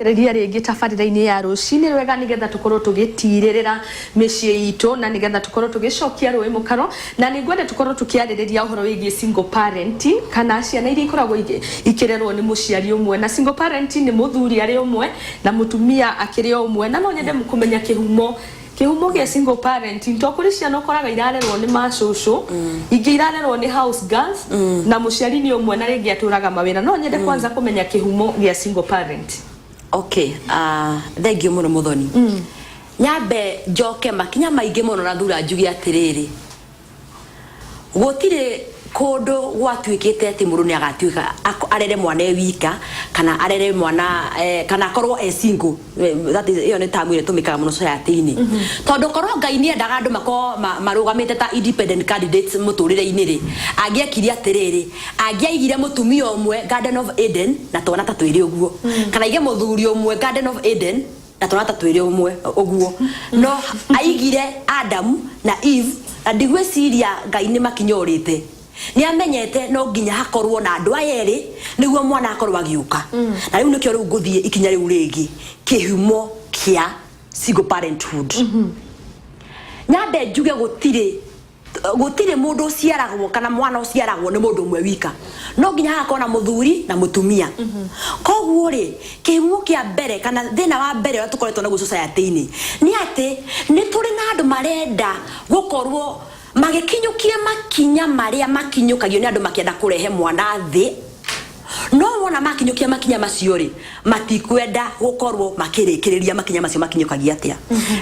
Redia rĩngĩ tabarĩra-inĩ ya rũcinĩ rwega nigetha tukorwo tũgĩtirĩrĩra mĩciĩ itũ na nigetha tukorwo tũgĩcokia rũĩ mũkaro na nĩngwenda tukorwo tũkĩarĩrĩria ũhoro wĩgiĩ single parenting kana ciana iria ikoragwo ikĩrerwo nĩ mũciari ũmwe na single parenting nĩ mũthuri arĩ ũmwe na mũtumia akĩrĩ ũmwe na no nyende kũmenya kĩhumo gĩa single parenting to kũrĩ ciana ũkoraga irarerwo nĩ macũcũ ingĩ irarerwo nĩ house girls na mũciari nĩ ũmwe na rĩngĩ atũraga mawĩra no nyende kwanza kũmenya kĩhumo gĩa single parenting. Okay, thank you muno muthoni. Nyambe njoke makinya maingĩ muno na thura njugi atiriri. Gutire kondo gwatuĩkĩte ati mũndũ nĩ agatuĩka arere mwana wika kana arere mwana kana korwo single. That is iyo nĩ tamu ĩrĩa tũmĩkaga mũno society-inĩ. Tondũ korwo Ngai nĩ endaga andũ marũgamĩte ta independent candidates mũtũrĩre-inĩ rĩ angĩekire atiriri angĩaigire mũtumia ũmwe Garden of Eden na twana ta twĩrĩ ũguo kana aige mũthuri ũmwe Garden of Eden na twana ta twĩrĩ ũmwe ũguo no aigire Adam na Eve na ndigwĩciria Ngai nĩ makinyorĩte ni amenyete no nginya hakorwo na andũ ayerĩ nĩguo mwana akorwo agiuka na rĩu nĩkĩo rĩu ngũthiĩ ikinya rĩu rĩngĩ kĩhumo kĩa single parenthood. Nyambe njuge gũtirĩ mũndũ ũciaragwo kana mwana ũciaragwo nĩ mũndũ ũmwe wika no nginya hakorwo na mũthuri na mũtumia. Koguo rĩ kĩhumo kĩa mbere kana thĩna wa mbere ũrĩa tũkoretwo naguo society-inĩ nĩ atĩ nĩ tũrĩ na andũ marenda gũkorwo magikinyukia makinya maria makinyukagio ni andu makienda kurehe mwana thi no wona makinyukia makinya macio ri matikwenda gukorwo makirikiriria makinya macio makinyukagia atia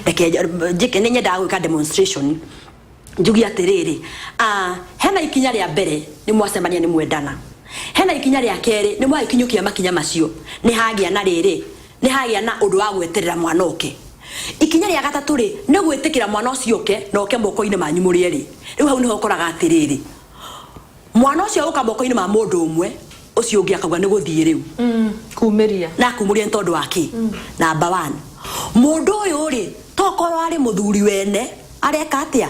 reke ni nyenda gwika demonstration njugi atiriri hena ikinya ria mbere ni mwacemania ni mwendana hena ikinya ria keri ni mwakinyukia makinya macio ni hagia na riri ni hagia na undu wa gweterera mwana oke ikinya rĩa gatatũ rĩ nĩ gwĩtĩkĩra mwana ũcio ũke na ũke moko-inĩ manyu mũrĩ rĩ rĩu hau nĩho ũkoraga atĩrĩrĩ mwana ũcio ũka moko-inĩ ma mũndũ ũmwe ũcio ũngĩ akauga nĩ gũthiĩ rĩu kumĩria na kumũria nĩ tondũ wake namba 1 mũndũ ũyũ rĩ tokorwo arĩ mũthuri wene areka atĩa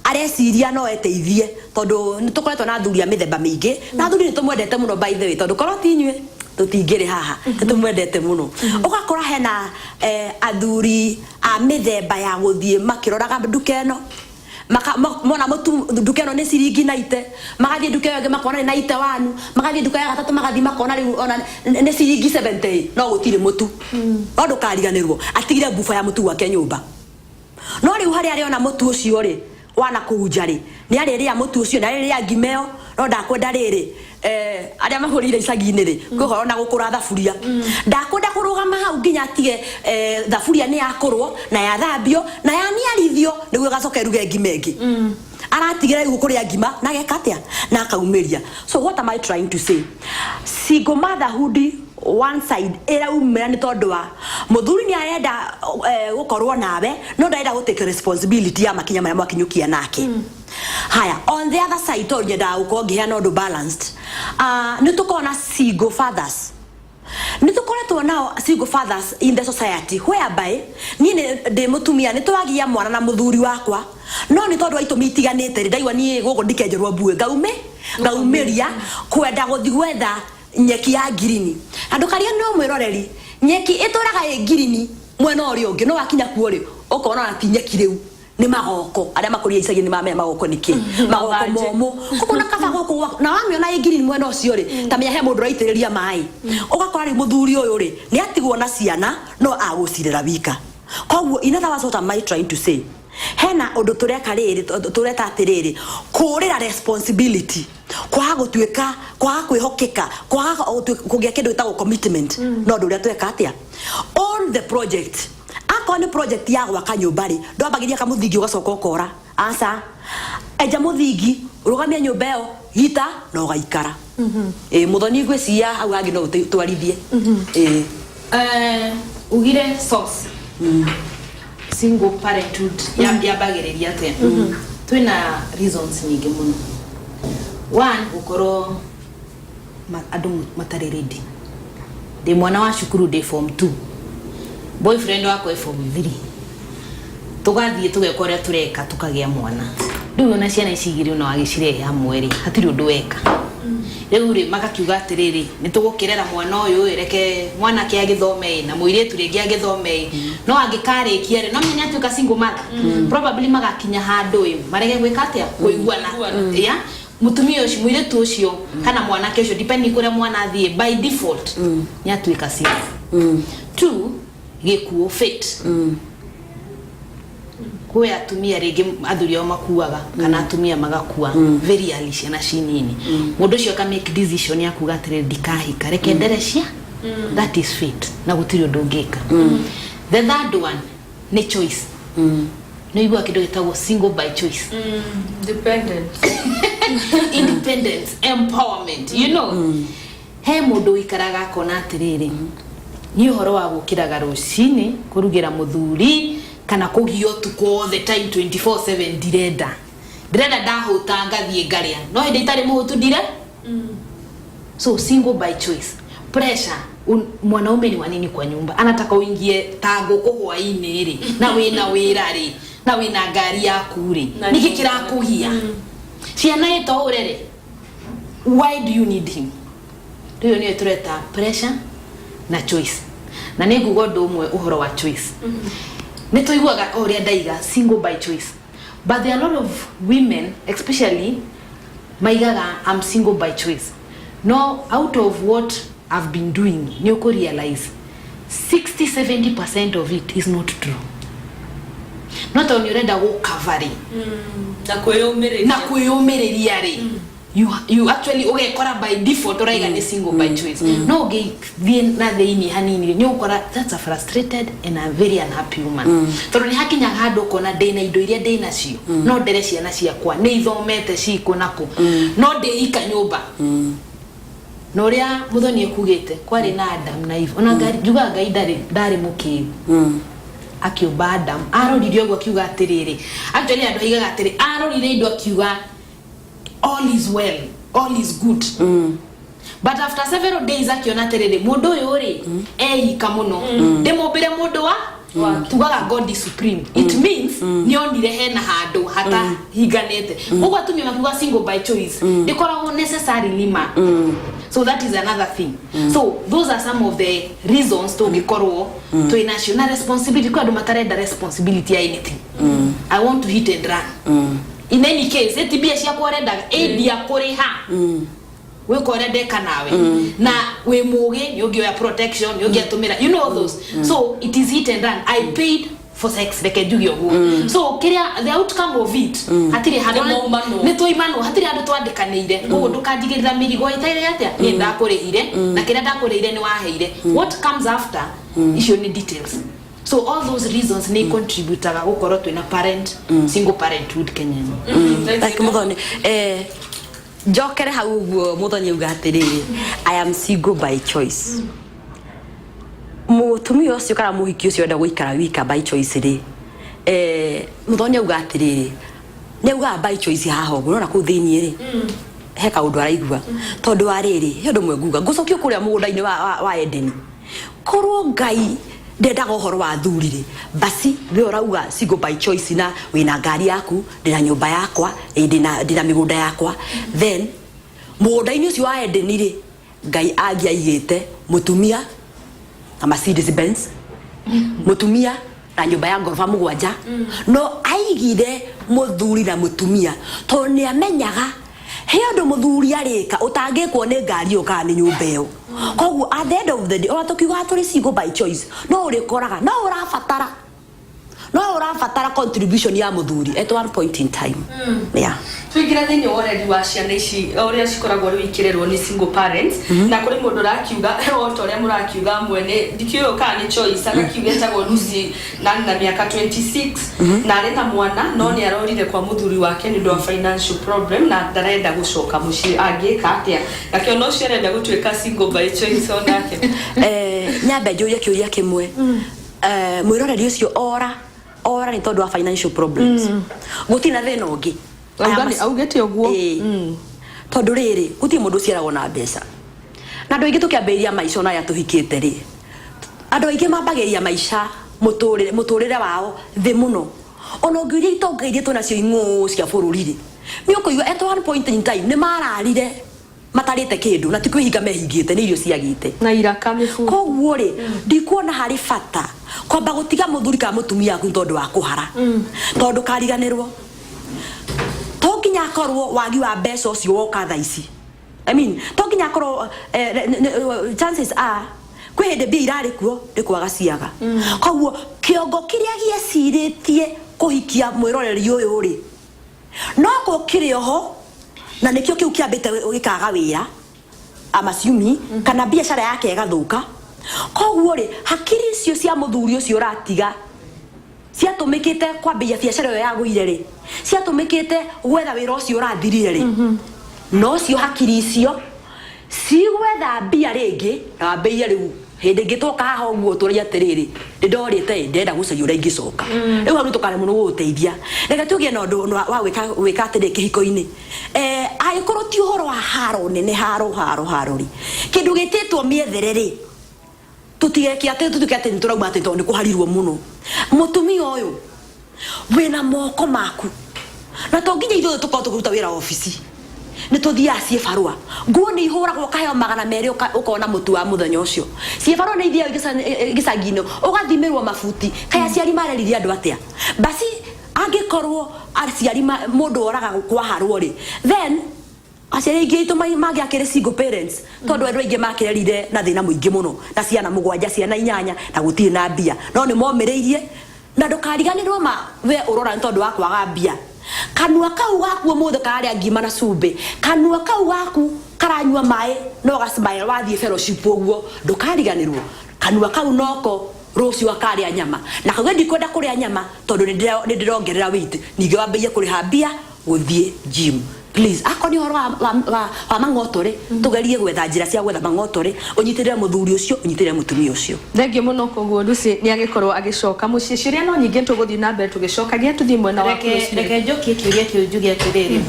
areciria no eteithie tondũ nĩ tũkoretwo na athuri a mĩthemba mĩingĩ na athuri nĩ tũmwendete mũno by the way tondũ korwo ti inyuĩ tutingire haha tumwendete muno ugakora hena athuri a mithemba ya guthie makiroraga nduka eno mona mutu nduka eno ni ciringi naite magathie nduka yo makona na ite wanu magathie nduka ya gatatu magathie makona riu ona ni ciringi 70 no gutire mutu ondu kariganirwo atigire bufa ya mutu wake nyumba no riu hari ari ona mutu ucio ri wana kuunja ri ni ari ria mutu ucio na ari ria ngimeo no ndakwenda riri aria mahurire icagi-inĩ ri kwĩhoro na gũkũra thaburia ndakwenda kũrũgama hau nginya atige thaburia nĩ yakorwo na yathambio na yaniarithio nĩguo gacoke ruge ngima ĩngĩ aratigire gũkũrĩa ngima na geka atĩa na akaumĩria. So what am I trying to say? Single motherhood one side ĩraumĩra nĩ tondũ wa mũthuri nĩ arenda gũkorwo nawe no ndarenda gũtake responsibility ya makinya marĩa mwakinyukia nake. Haya, on the other side to nyenda uko ngihana undu balanced nitukona single fathers nitukoretwo nao single fathers in the society whereby ni de mutumia nitwagia mwana na muthuri wakwa no ni tondu aitu mitiganite ndaigwa ni gugu ndikenjerwo mbue ngaumeria kwenda guthi gwetha nyeki ya girini andu karia no mwiroreri nyeki ituraga e girini mwena uri ungi no wakinya kuo ri ukona ati nyeki riu ni magoko aria makuria icagi ni mamenya magoko niki magoko momo kuna kaba goko na wamiona igiri mwena ucio ri tamenya he mundu raitiriria mai ugakora ri muthuri uyu ri ni atigwo na ciana no agucirira wika. Koguo in other words what am I trying to say hena undu tureka riri tureta atiriri kurira responsibility kwa gutuika kwa kwihokeka kwa kugia kindu gitagwo commitment no ndu ria tweka atia all the project akoni project ya gwaka nyumba ri ndwambagiria kamuthingi ugacoka ukora asa eja muthingi rugamia nyumba yo gita no gaikara muthoni gwiciya hau angi no twarithie ugire source single parenthood ya bagiriria te twina reasons nyingi muno. One ukoro andu matari ready de mwana wa cukuru de form 2 boyfriend wako e form 3 tugathie tugekora tureka tukagia mwana riu na ciana icigiri no agicirehe hamwe ri hatiri undu weka riu ri magakiuga atiriri nitugukirera mwana uyu reke mwana ke agithome na muiretu ringi agithome no angikarikia ri no menya atuika single mother probably magakinya handu marege gwika atia kuiguana ya mutumia ucio muiretu ucio kana mwana ke ucio depending kure mwana athie by default nyatuika single. Two, gikuo fate kwa atumia rege athuri ao makuaga kana atumia magakua very early ciana cinini mundu cio ka make decision ya kuga atiriri ndikahika reke nderecia that is fate na gutiri undu ngika. The third one ni choice no igua kido gitagwo single by choice. Independence, empowerment, you know. He mundu ikaraga kona atiriri ni uhoro wa gukiraga rucini kurugira muthuri kana kugio tuko the time 24/7 direda ndahuta ngathie ngaria no hindi itari muhutu dire. So single by choice. Pressure mwanaume ni wanini kwa nyumba anataka uingie tango kuhwaini ri na wina wira ri na wina ngari yaku ri niki kirakuhia ciana ito urere why do you need him. Rio ni tureta pressure na choice na ni ngugo ndumwe uhoro wa choice. Nituiguaga oria ndaiga single by choice, but there are a lot of women especially maigaga I'm single by choice. No, out of what I've been doing you could realize 60-70% of it is not true. Not on your renda go covering na kuyomereria ri you actually ugekora by default uraiga ni single by choice. No ge na theini hanini ni ukora that's a frustrated and a very unhappy woman. Toro ni hakinya hado kona ndena indo iria ndena cio no ndere ciana ciakwa ni ithomete ciko nako no ndeika nyumba no ria muthoni ekugite kwari na Adam na Eve ona njuga Ngai ndari mukiu akiuba Adam aroririo gwa kiuga atiriri actually andu aigaga atiri arorire indo akiuga all is well, all is good. But after several days akiona terere mundu uyu ri eika muno ndimubire mundu wa tugaga God is supreme. It means ni onire hena handu hata higanete ugo atumia makiuga single by choice ndikoragwo necessary lima. So that is another thing. So those are some of the reasons to gikorwo to national responsibility kwa ndo matarenda responsibility ya anything. I want to hit and run. In any case etibia cia kwarenda edia kuriha we korende kanawe na we muge yogi ya protection yogi atumira you know those. So it is hit and run. I paid for sex like jugio go. So kiria the outcome of it hatiri hado ne to imano hatiri hado twandikanire ugo ndukandigirira mirigo itaire atia ni ndakurihire na kiria ndakurihire ni waheire what comes after icio ni details. So all those reasons they contribute to gukoro twina parent single parenthood Kenya. Like muthoni jokere hau guo muthoni uga atiriri I am single by choice. Mutumi ucio kara muhiki ucio enda guikara wika by choice ri muthoni uga atiriri ne uga by choice haho urona ku thini ri he kaundu araigua tondu ariri he ndu mweguga ngucokio kuria mugunda-ini wa Edeni korwo Ngai ndenda gohoro wa thurire basi we urauga single by choice na wina ngari yaku ndina nyumba yakwa ndina migunda yakwa then mugunda-ini ucio wa Edeni ri Ngai agiaigite mutumia na Mercedes Benz mutumia na nyumba ya ngorofa mugwanja no aigire muthuri na mutumia to ni amenyaga he andu muthuri arika utangikwo ni ngari uka ni nyumba iyo koguo at the end of the day ona tukiuga turi single by choice no urikoraga no urafatara contribution ya muthuri at one point in time. Yeah. Tuigira thini already wa ciana ici uria cikoragwo wikirerwo ni single parents na kuri mundu rakiuga oto ria murakiuga mwene dikio kana ni choice akakiuga tago Lucy na miaka 26 na arenda mwana no ni arorire kwa muthuri wake ni ndo financial problem na ndarenda gucoka muci agika atia nakio no ciarenda gutwika single by choice onake nyambe njuria kiuria kimwe mwiroreri ucio ora ni tondu wa financial problems gutina thina ungi augete oguo tondu riri guti mundu ciaragwo na mbeca na andu aingi tukiambiria maisha na ya tuhikite ri andu aingi mambagiria maisha muturire wao thi muno ona ngiuria itongeire tunacio ingu cia bururi ri ni ukuigwa at one point in time ni mararire matarite kindu na tikwihinga mehingite ni irio ciagite na iraka mifu koguo ri ndikuona hari fata kwamba gutiga muthuri ka mutumia aku tondu wa kuhara tondu kariganirwo to nginya korwo wagi wa mbeca ucio woka tha ici I mean to nginya korwo chances are kwi hinde mbia irari kuo ni kwaga ciaga koguo kiongo kiria gieciritie kuhikia mwiroreri uyu ri no ko kiri oho na nikio kiu kiambite gikaga wira amasumi kana biashara yake igathuka koguo ri hakiri icio cia muthuri ucio ratiga ciatumikite kwambia biashara yo ya guire ri ciatumikite gwetha wira ucio rathirire ri no cio hakiri icio si gwetha mbia ringi na mbia riu hindi ngitoka haha uguo turia atiriri ndorite ndenda gucaria uria ingicoka riu haru tukare muno guteithia reka tugie na undu wa wika atiri kihiko-ini agikoro ti uhoro wa haro nene haro ri kindu gititwo miethere ri tutigeki ati tutuke ati nturauma ati tondu kuharirwo muno mutumia uyu wina moko maku na to nginya ithu tukao tukuruta wira ofisi ni tuthia cie farua nguo ni ihuragwo kaheo 200 ukona mutu wa muthenya ucio cie farua ni ithia gisagino ugathimirwo mafuti kaya ciari mareriria andu atia basi angikorwo aciari mundu oraga kwa harwo ri then aciari ingi magi akire single parents tondu andu ingi makirerire na thina muingi muno na ciana mugwanja ciana 8 na gutiri na mbia no ni momireirie na ndukariganirwo ma we urora tondu wa kwaga mbia kanua kau gaku muthe karia ngima na cumbi kanua kau gaku karanyua mai no gasmile wathie fellowship uguo ndukariganirwo kanua kau noko rucio akaria nyama na kau ndikwenda kuria nyama tondu ni ndirongerera weight ninge wambie kuriha mbia guthie gym please akoni horo wa mangotore tugerie gwetha njira cia gwetha mangotore unyitirire muthuri ucio unyitirire mutumia ucio thengi muno koguo Lucy ni agikorwo agicoka mucie ciria no nyingi tuguthii na mbere tugicokagia tuthii mwena wa reke njokie kiuria kiu njugia atiriri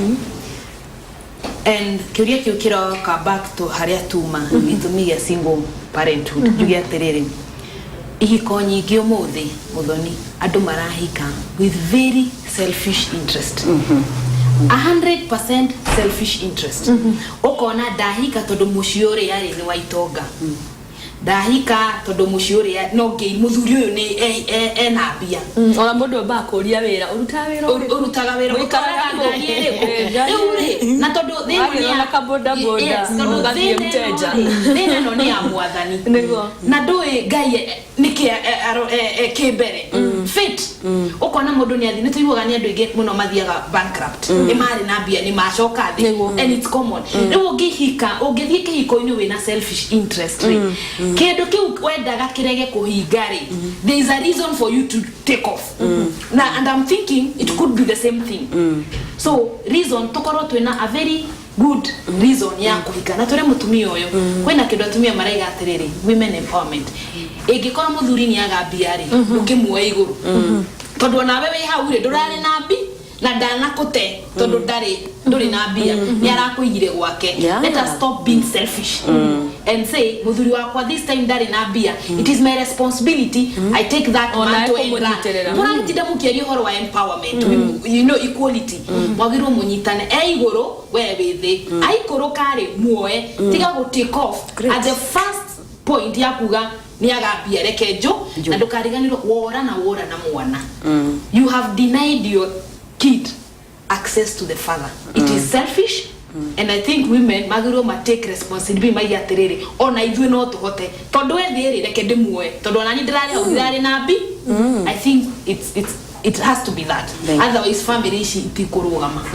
and kiuria kiu kiroka back to haria tuma gitumi gia single parenthood njugia atiriri ihiko nyingi umuthi muthoni andu marahika with very selfish interest 100% selfish interest ukona dahika tondu muciore yari ni waitonga dahika tondu muciore no ngei muthuri uyu ni ena mbia ona mundu ba kuria wira urutaga wira ukaraga ngari iri na tondu thini ya kaboda boda ngathie mteja thini no ni amwathani na ndui ngai niki kibere fit ukona mundu ni athi ni tuiguaga ni andu ingi muno mathiaga bankrupt ni mari na mbia ni macoka thi and it's common riu ungihika ungithie kihiko-ini wina selfish interest kindu kiu wendaga kirege kuhinga ri there is a reason for you to take off and I'm thinking it could be the same thing so reason tukorwo twina a very good reason ya kuhika na tore mutumia uyu kwina kindu atumia maraiga atiriri women empowerment ingikora muthuri ni agambia ri ukimuoya iguru tondu nawe wi hau ri ndurari na mbi na ndana kute tondu nduri na mbia ni arakuigire gwake let us stop being selfish and say muthuri wakwa this time ndari na mbia it is my responsibility I take that on to run tida mukiria horo wa empowerment you know equality mwagirwo munyitane iguru we bithi aikuru kari muoe tiga go take off at the first point ya kuga ni agambia rekejo na ndukariganirwo wora na mwana you have denied your kid access to the father it is selfish and I think women magiro ma take responsibility magi atiriri ona ithui no tuhote tondu ethiri reke ndimuoe tondu ona ndirari na mbi I think it has to be that otherwise family ici itikurugama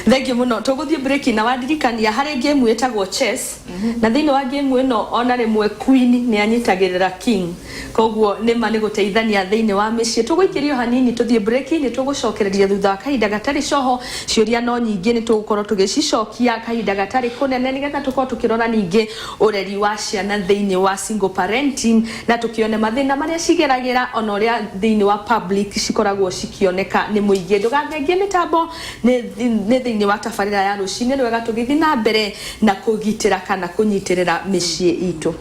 thank you muno tuguthie break na wadirikania hari game etagwo chess na thini wa game ino ona rimwe queen ni anyitagirira king koguo nima ni guteithania thini wa micii tuguikirio hanini tuthie break ni tugucokereria thutha kahinda gatari coho ciuria no nyingi ni tugukorwo tugicokia kahinda gatari kunene nigetha tukorwo tukirora ningi ureri wa ciana thini wa single parenting na tukione mathina maria cigeragira ona uria thini wa public cikora cikioneka ni muingi ndugathengie mitambo ni thini wa tabarira ya rucini ni wega tugithi na mbere na kugitira kana kunyitirira micii itu.